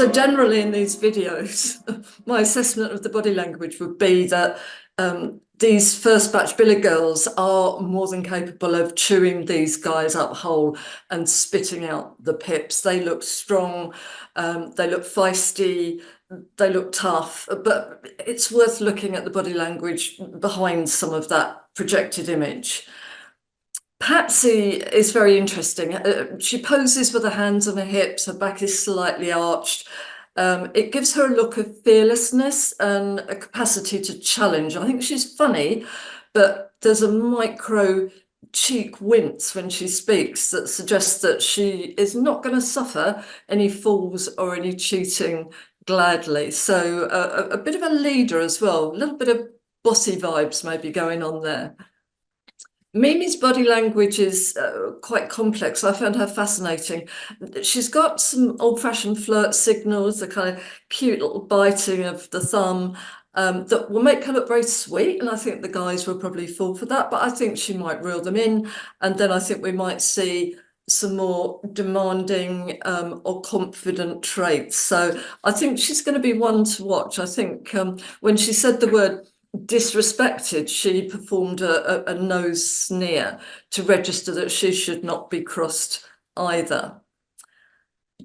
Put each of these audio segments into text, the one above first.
So generally in these videos, my assessment of the body language would be that these first batch billy girls are more than capable of chewing these guys up whole and spitting out the pips. They look strong, they look feisty, they look tough, but it's worth looking at the body language behind some of that projected image. Patsy is very interesting. She poses with her hands on her hips, her back is slightly arched. It gives her a look of fearlessness and a capacity to challenge. I think she's funny, but there's a micro cheek wince when she speaks that suggests that she is not going to suffer any falls or any cheating gladly. So a bit of a leader as well, a little bit of bossy vibes maybe going on there. Mimi's body language is quite complex. I found her fascinating. She's got some old-fashioned flirt signals, the kind of cute little biting of the thumb that will make her look very sweet. And I think the guys will probably fall for that, but I think she might reel them in. And then I think we might see some more demanding or confident traits. So I think she's going to be one to watch. I think when she said the word disrespected, she performed a nose sneer to register that she should not be crossed either.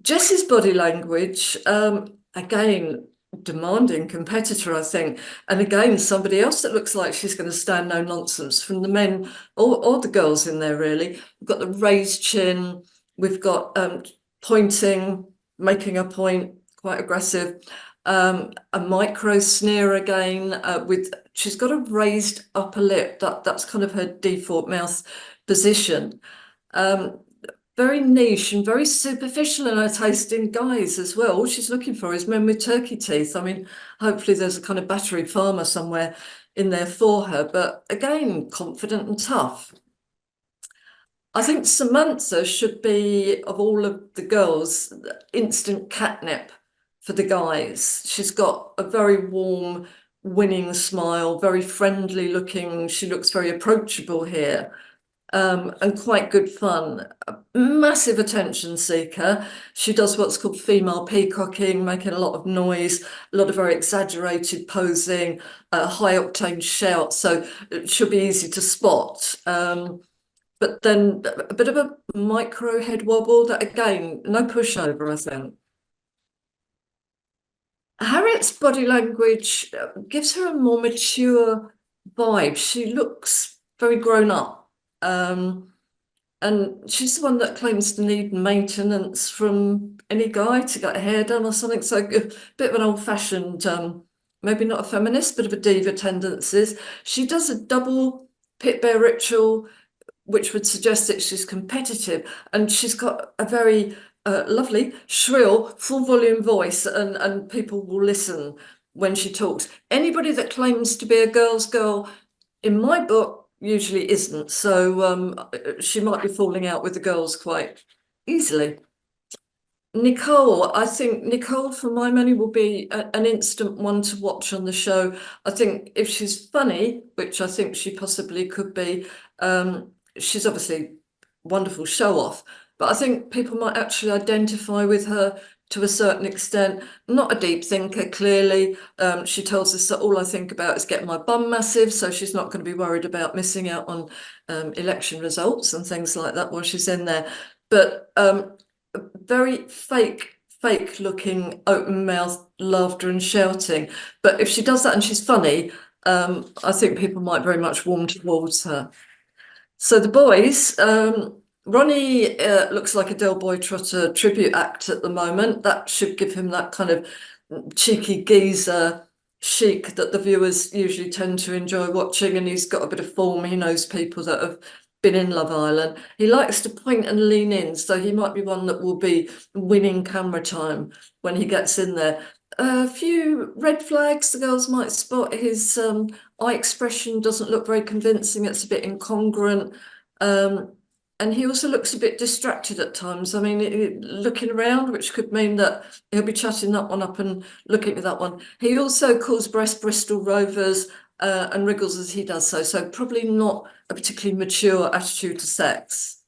Jessie's body language, again, demanding competitor, I think, and again somebody else that looks like she's going to stand no nonsense from the men or the girls in there, really. We've got the raised chin, we've got pointing, making a point, quite aggressive. A micro sneer again, she's got a raised upper lip. That's kind of her default mouth position. Very niche and very superficial in her taste in guys as well. All she's looking for is men with turkey teeth. I mean, hopefully there's a kind of battery farmer somewhere in there for her, but again, confident and tough. I think Samantha should be, of all of the girls, instant catnip for the guys. She's got a very warm, winning smile, very friendly looking. She looks very approachable here, and quite good fun. A massive attention seeker. She does what's called female peacocking, making a lot of noise, a lot of very exaggerated posing, high octane shouts. So she'll be easy to spot. But then a bit of a micro head wobble that, again, no pushover, I think. Harriet's body language gives her a more mature vibe. She looks very grown up. And she's the one that claims to need maintenance from any guy to get her hair done or something. So a bit of an old-fashioned, maybe not a feminist, but of a diva tendencies. She does a double pit bear ritual, which would suggest that she's competitive, and she's got a very lovely, shrill, full volume voice, and people will listen when she talks. Anybody that claims to be a girl's girl, in my book, usually isn't. So she might be falling out with the girls quite easily. Nicole, I think Nicole, for my money, will be an instant one to watch on the show. I think if she's funny, which I think she possibly could be, she's obviously wonderful show off, but I think people might actually identify with her to a certain extent. Not a deep thinker, clearly. She tells us that all I think about is getting my bum massive, so she's not going to be worried about missing out on election results and things like that while she's in there. But very fake looking open mouth laughter and shouting. But if she does that and she's funny, I think people might very much warm towards her. So the boys, Ronnie looks like a Del Boy Trotter tribute act at the moment. That should give him that kind of cheeky geezer chic that the viewers usually tend to enjoy watching, and he's got a bit of form. He knows people that have been in Love Island. He likes to point and lean in, so he might be one that will be winning camera time when he gets in there. A few red flags the girls might spot. His eye expression doesn't look very convincing. It's a bit incongruent. And he also looks a bit distracted at times. I mean, looking around, which could mean that he'll be chatting that one up and looking at that one. He also calls breast Bristol Rovers and wriggles as he does so. So probably not a particularly mature attitude to sex.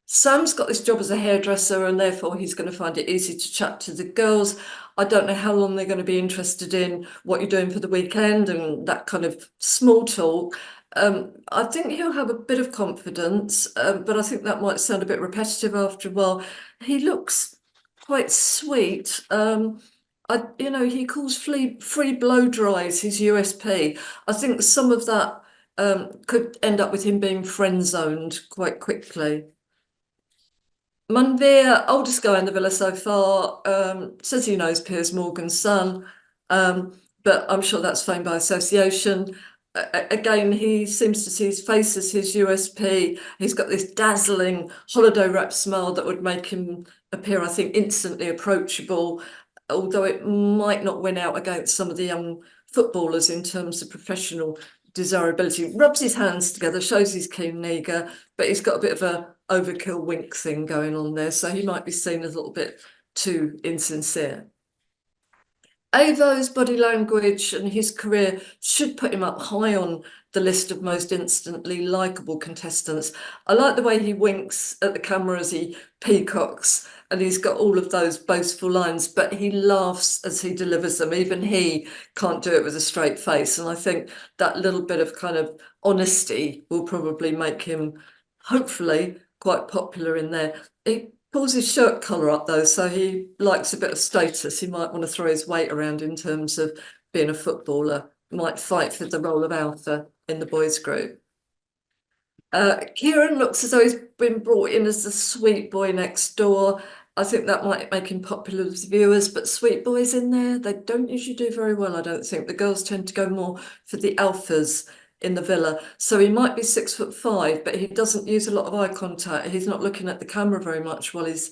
Sam's got this job as a hairdresser, and therefore he's going to find it easy to chat to the girls. I don't know how long they're going to be interested in what you're doing for the weekend and that kind of small talk. I think he'll have a bit of confidence, but I think that might sound a bit repetitive after a while. He looks quite sweet. He calls free blow dries his USP. I think some of that could end up with him being friend zoned quite quickly. Manveer, oldest guy in the villa so far, says he knows Piers Morgan's son, but I'm sure that's fame by association. Again, he seems to see his face as his USP. He's got this dazzling holiday wrap smile that would make him appear, I think, instantly approachable, although it might not win out against some of the young footballers in terms of professional desirability. Rubs his hands together, shows he's keen and eager, but he's got a bit of a overkill wink thing going on there, so he might be seen as a little bit too insincere. Avo's body language and his career should put him up high on the list of most instantly likable contestants. I like the way he winks at the camera as he peacocks, and he's got all of those boastful lines, but he laughs as he delivers them. Even he can't do it with a straight face. And I think that little bit of kind of honesty will probably make him, hopefully, quite popular in there. He pulls his shirt collar up though, so he likes a bit of status. He might want to throw his weight around in terms of being a footballer, might fight for the role of alpha in the boys' group. Kieran looks as though he's been brought in as the sweet boy next door. I think that might make him popular with viewers, but sweet boys in there, they don't usually do very well, I don't think. The girls tend to go more for the alphas in the villa. So he might be 6'5", but he doesn't use a lot of eye contact. He's not looking at the camera very much while he's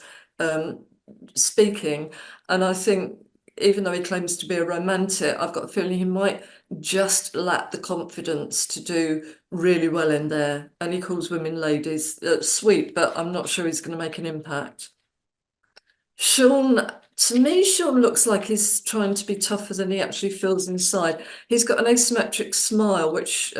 speaking. And I think even though he claims to be a romantic, I've got a feeling he might just lack the confidence to do really well in there. And he calls women ladies. Sweet, but I'm not sure he's going to make an impact. Sean, to me, Sean looks like he's trying to be tougher than he actually feels inside. He's got an asymmetric smile, which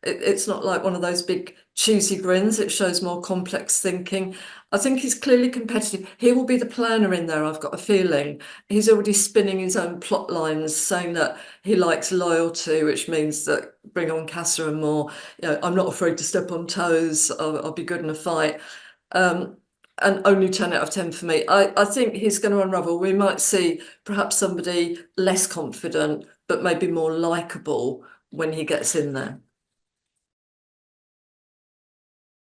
it's not like one of those big cheesy grins. It shows more complex thinking. I think he's clearly competitive. He will be the planner in there, I've got a feeling. He's already spinning his own plot lines, saying that he likes loyalty, which means that bring on Casa Amor. I'm not afraid to step on toes. I'll be good in a fight. And only 10 out of 10 for me. I think he's going to unravel. We might see perhaps somebody less confident, but maybe more likable when he gets in there.